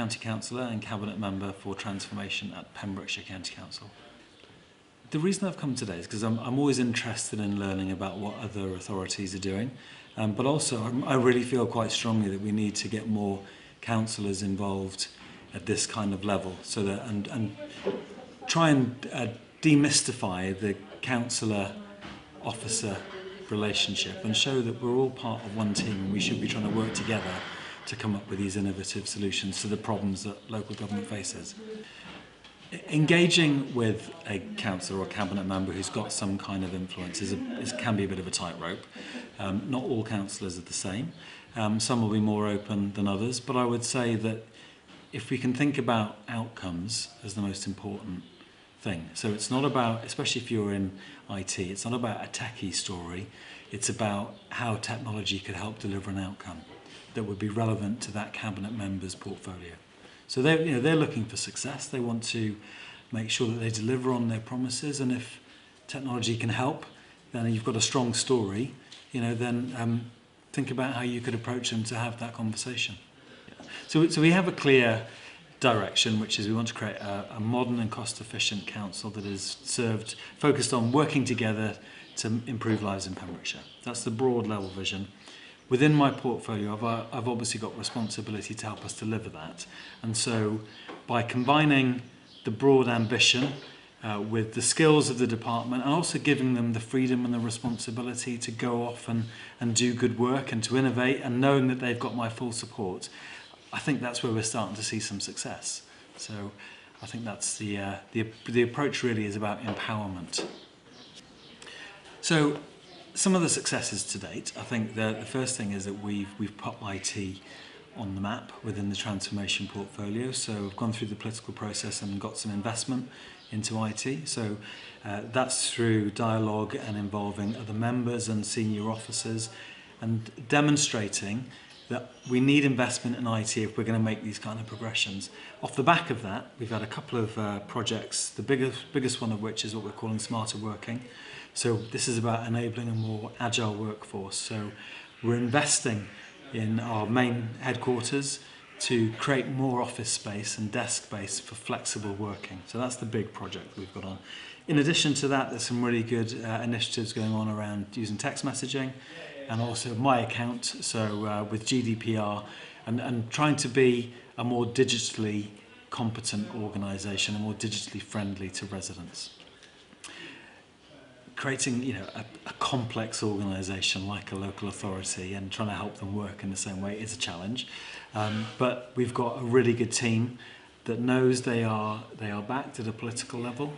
County Councillor and Cabinet Member for Transformation at Pembrokeshire County Council. The reason I've come today is because I'm always interested in learning about what other authorities are doing, but also I really feel quite strongly that we need to get more councillors involved at this kind of level, so that and try and demystify the councillor-officer relationship and show that we're all part of one team and we should be trying to work together to come up with these innovative solutions to the problems that local government faces. Engaging with a councillor or cabinet member who's got some kind of influence can be a bit of a tightrope. Not all councillors are the same. Some will be more open than others, but I would say that if we can think about outcomes as the most important thing. So it's not about, especially if you're in IT, it's not about a techie story. It's about how technology could help deliver an outcome that would be relevant to that cabinet member's portfolio. So they're looking for success. They want to make sure that they deliver on their promises, and if technology can help, then you've got a strong story. Then think about how you could approach them to have that conversation. So we have a clear direction, which is we want to create a modern and cost-efficient council that is focused on working together to improve lives in Pembrokeshire. That's the broad level vision. Within my portfolio, I've obviously got responsibility to help us deliver that. And so by combining the broad ambition with the skills of the department, and also giving them the freedom and the responsibility to go off and do good work and to innovate, and knowing that they've got my full support, I think that's where we're starting to see some success. So I think that's the approach really is about empowerment. So some of the successes to date, I think the first thing is that we've put IT on the map within the transformation portfolio. So we've gone through the political process and got some investment into IT. So that's through dialogue and involving other members and senior officers, and demonstrating that we need investment in IT if we're going to make these kind of progressions. Off the back of that, we've had a couple of projects, the biggest one of which is what we're calling Smarter Working. So this is about enabling a more agile workforce. So we're investing in our main headquarters to create more office space and desk space for flexible working. So that's the big project we've got on. In addition to that, there's some really good initiatives going on around using text messaging, and also My Account, so with GDPR, and trying to be a more digitally competent organisation and more digitally friendly to residents. Creating a complex organisation like a local authority and trying to help them work in the same way is a challenge, but we've got a really good team that knows they are backed at a political level.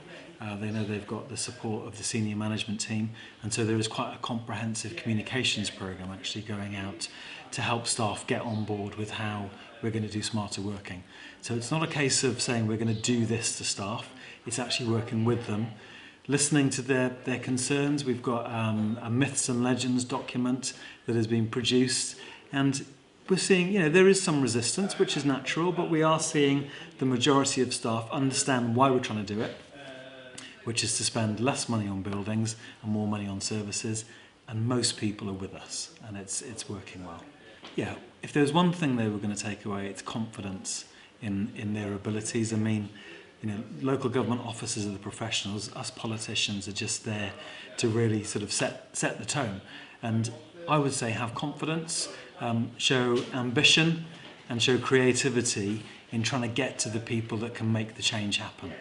They know they've got the support of the senior management team, and so there is quite a comprehensive communications programme actually going out to help staff get on board with how we're going to do smarter working. So it's not a case of saying we're going to do this to staff, it's actually working with them, listening to their concerns. We've got a myths and legends document that has been produced, and we're seeing, there is some resistance, which is natural, but we are seeing the majority of staff understand why we're trying to do it, which is to spend less money on buildings and more money on services, and most people are with us, and it's working well. Yeah, if there's one thing they were going to take away, it's confidence in their abilities. I mean, local government officers are the professionals, us politicians are just there to really sort of set the tone. And I would say have confidence, show ambition, and show creativity in trying to get to the people that can make the change happen.